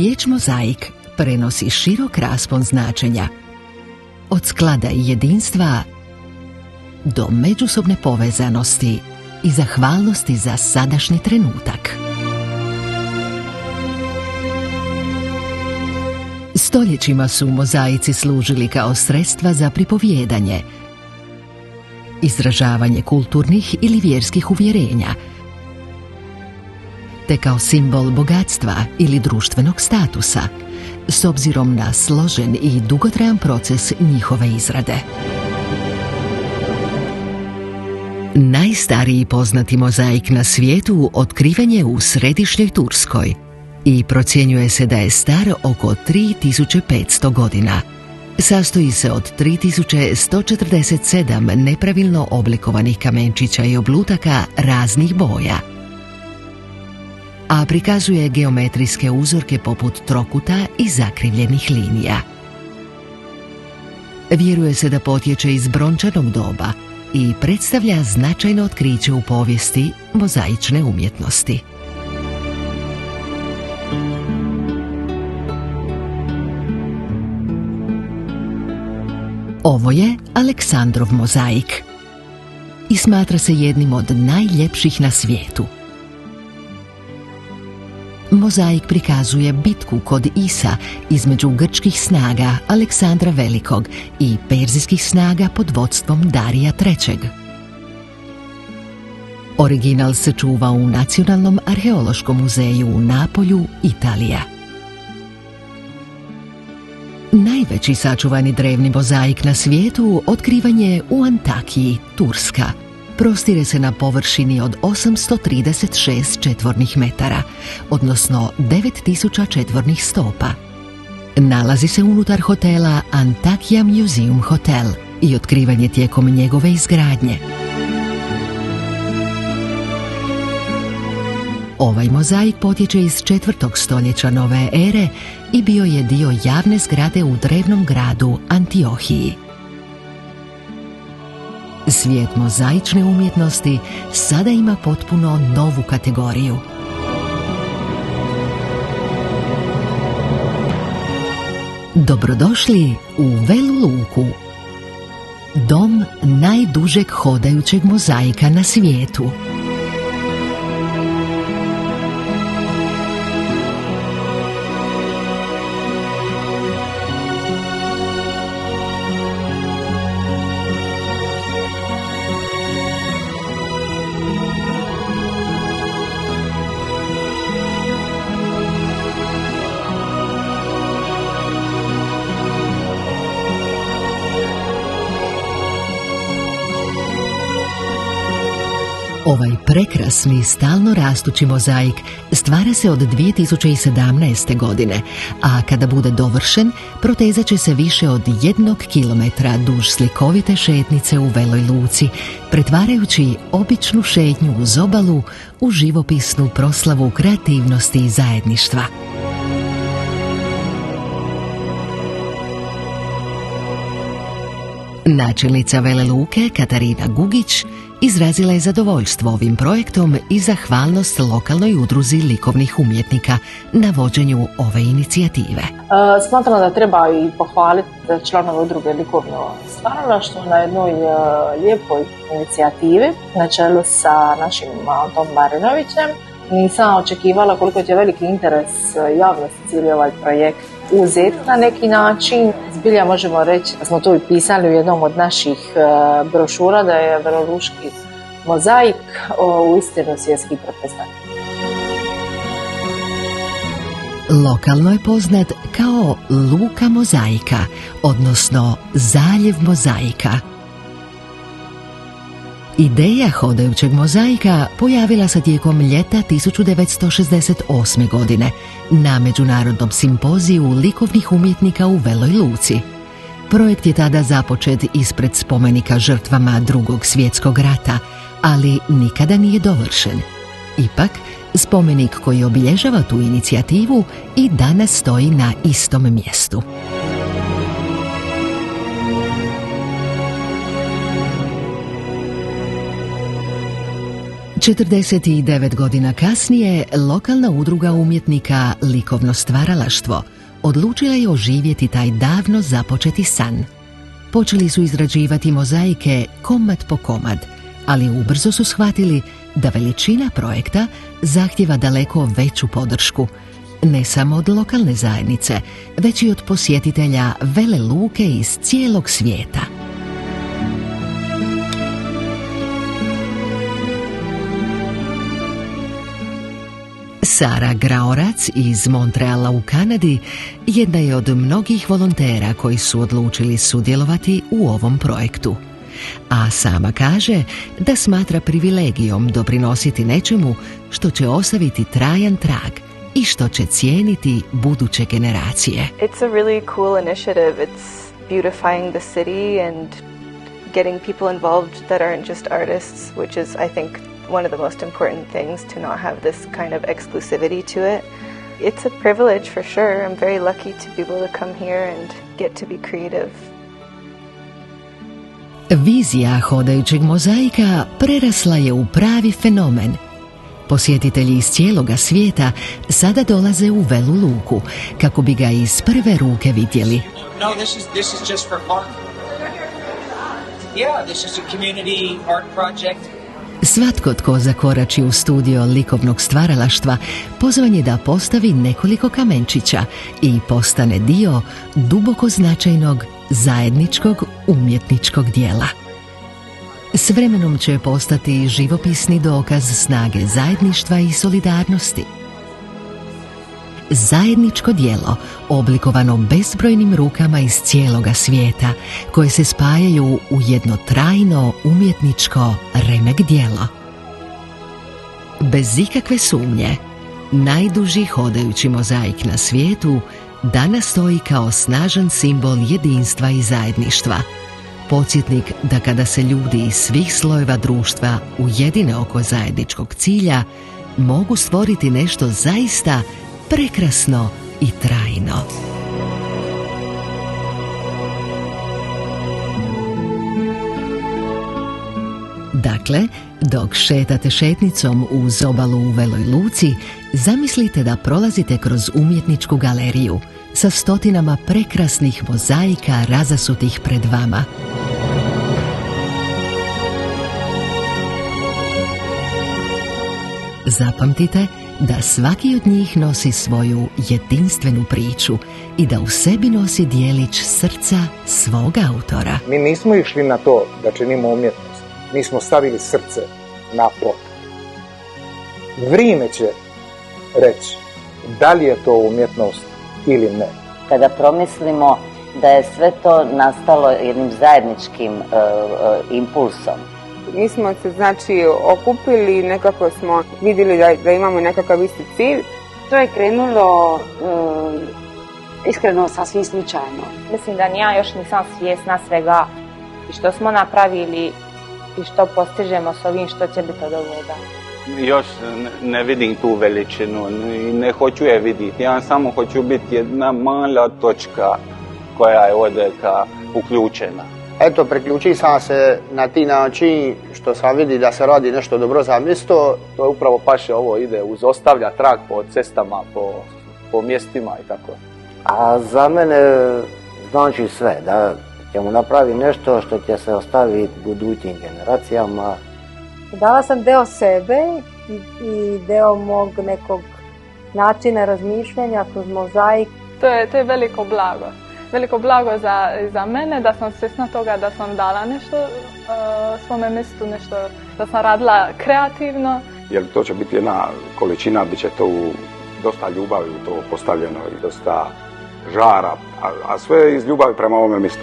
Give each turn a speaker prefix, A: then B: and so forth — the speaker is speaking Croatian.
A: Riječ mozaik prenosi širok raspon značenja, od sklada i jedinstva do međusobne povezanosti i zahvalnosti za sadašnji trenutak. Stoljećima su mozaici služili kao sredstva za pripovijedanje, izražavanje kulturnih ili vjerskih uvjerenja, te kao simbol bogatstva ili društvenog statusa, s obzirom na složen i dugotrajan proces njihove izrade. Najstariji poznati mozaik na svijetu otkriven je u središnjoj Turskoj i procjenjuje se da je star oko 3500 godina. Sastoji se od 3147 nepravilno oblikovanih kamenčića i oblutaka raznih boja, a prikazuje geometrijske uzorke poput trokuta i zakrivljenih linija. Vjeruje se da potječe iz brončanog doba i predstavlja značajno otkriće u povijesti mozaične umjetnosti. Ovo je Aleksandrov mozaik i smatra se jednim od najljepših na svijetu. Mozaik prikazuje bitku kod Isa između grčkih snaga Aleksandra Velikog i perzijskih snaga pod vodstvom Darija III. Original se čuva u Nacionalnom arheološkom muzeju u Napolju, Italija. Najveći sačuvani drevni mozaik na svijetu otkrivan je u Antakiji, Turska. Prostire se na površini od 836 četvornih metara, odnosno 9000 četvornih stopa. Nalazi se unutar hotela Antakya Museum Hotel i otkrivan je tijekom njegove izgradnje. Ovaj mozaik potječe iz 4. stoljeća nove ere i bio je dio javne zgrade u drevnom gradu Antiohiji. Svijet mozaične umjetnosti sada ima potpuno novu kategoriju. Dobrodošli u Velu Luku, dom najdužeg hodajućeg mozaika na svijetu. Ovaj prekrasni, stalno rastući mozaik stvara se od 2017. godine, a kada bude dovršen, protezat će se više od 1 kilometra duž slikovite šetnice u Veloj Luci, pretvarajući običnu šetnju uz obalu u živopisnu proslavu kreativnosti i zajedništva. Načelnica Vele Luke, Katarina Gugić, izrazila je zadovoljstvo ovim projektom i zahvalnost lokalnoj udruzi likovnih umjetnika na vođenju ove inicijative.
B: Smatram da treba i pohvaliti članove udruge likovno stvaralaštvo na jednoj lijepoj inicijativi na čelu sa našim Antom Marinovićem. Nisam očekivala koliko će veliki interes javnosti cijeli ovaj projekt uzeti na neki način. Zbilja možemo reći da smo to i pisali u jednom od naših brošura da je veloluški mozaik uistinu svjetski prepoznat.
A: Lokalno je poznat kao Luka mozaika, odnosno Zaljev mozaika. Ideja hodajućeg mozaika pojavila se tijekom ljeta 1968. godine na Međunarodnom simpoziju likovnih umjetnika u Veloj Luci. Projekt je tada započet ispred spomenika žrtvama Drugog svjetskog rata, ali nikada nije dovršen. Ipak, spomenik koji obilježava tu inicijativu i danas stoji na istom mjestu. 49 godina kasnije, lokalna udruga umjetnika Likovno stvaralaštvo odlučila je oživjeti taj davno započeti san. Počeli su izrađivati mozaike komad po komad, ali ubrzo su shvatili da veličina projekta zahtjeva daleko veću podršku, ne samo od lokalne zajednice, već i od posjetitelja Vele Luke iz cijelog svijeta. Sara Graorac iz Montreala u Kanadi jedna je od mnogih volontera koji su odlučili sudjelovati u ovom projektu. A sama kaže da smatra privilegijom doprinositi nečemu što će ostaviti trajan trag i što će cijeniti buduće generacije.
C: It's a really cool initiative. It's beautifying the city and getting people involved that aren't just artists, which is, I think, one of the most important things, to not have this kind of exclusivity to it. It's a privilege for sure. I'm very lucky to be able to come here and get to be creative.
A: Vizija hodajućeg mozaika prerasla je u pravi fenomen. Posjetitelji iz cijeloga svijeta sada dolaze u Velu Luku kako bi ga iz prve ruke vidjeli.
D: No, this is just for fun. Yeah, this is a community art project.
A: Svatko tko zakorači u studio likovnog stvaralaštva pozvan je da postavi nekoliko kamenčića i postane dio duboko značajnog zajedničkog umjetničkog djela. S vremenom će postati živopisni dokaz snage zajedništva i solidarnosti. Zajedničko djelo, oblikovano bezbrojnim rukama iz cijeloga svijeta, koje se spajaju u jedno trajno umjetničko remek djelo. Bez ikakve sumnje, najduži hodajući mozaik na svijetu danas stoji kao snažan simbol jedinstva i zajedništva. Podsjetnik da kada se ljudi iz svih slojeva društva ujedine oko zajedničkog cilja, mogu stvoriti nešto zaista prekrasno i trajno. Dakle, dok šetate šetnicom uz obalu u Veloj Luci, zamislite da prolazite kroz umjetničku galeriju sa stotinama prekrasnih mozaika razasutih pred vama. Zapamtite da svaki od njih nosi svoju jedinstvenu priču i da u sebi nosi dijelić srca svog autora.
E: Mi nismo išli na to da činimo umjetnost. Mi smo stavili srce na plot. Vrijeme će reći da li je to umjetnost ili ne.
F: Kada promislimo da je sve to nastalo jednim zajedničkim impulsom.
G: Mi smo se okupili i nekako smo vidjeli da imamo nekakav isti cilj.
H: To je krenulo iskreno sasvim slučajno.
I: Mislim da ja još nisam svjesna svega i što smo napravili i što postižemo s ovim što će biti od ovoga.
J: Još ne vidim tu veličinu i ne hoću je vidjeti. Ja samo hoću biti jedna mala točka koja je ovdje uključena.
K: Eto, priključi sam se na ti način što sam vidi da se radi nešto dobro za mjesto.
J: To je upravo paše, ovo ide uz ostavlja trag po cestama, po mjestima i tako.
K: A za mene znači sve, da ćemo napraviti nešto što će se ostaviti budućim generacijama.
L: Dala sam deo sebe i deo mog nekog načina razmišljanja kroz mozaik.
C: To je veliko blago. Veliko blago za mene, da sam svjesna toga da sam dala nešto svome mjestu, nešto da sam radila kreativno.
J: Jer to će biti jedna količina, bit će to dosta ljubavi u to postavljeno i dosta žara, a sve iz ljubavi prema ovome mjestu.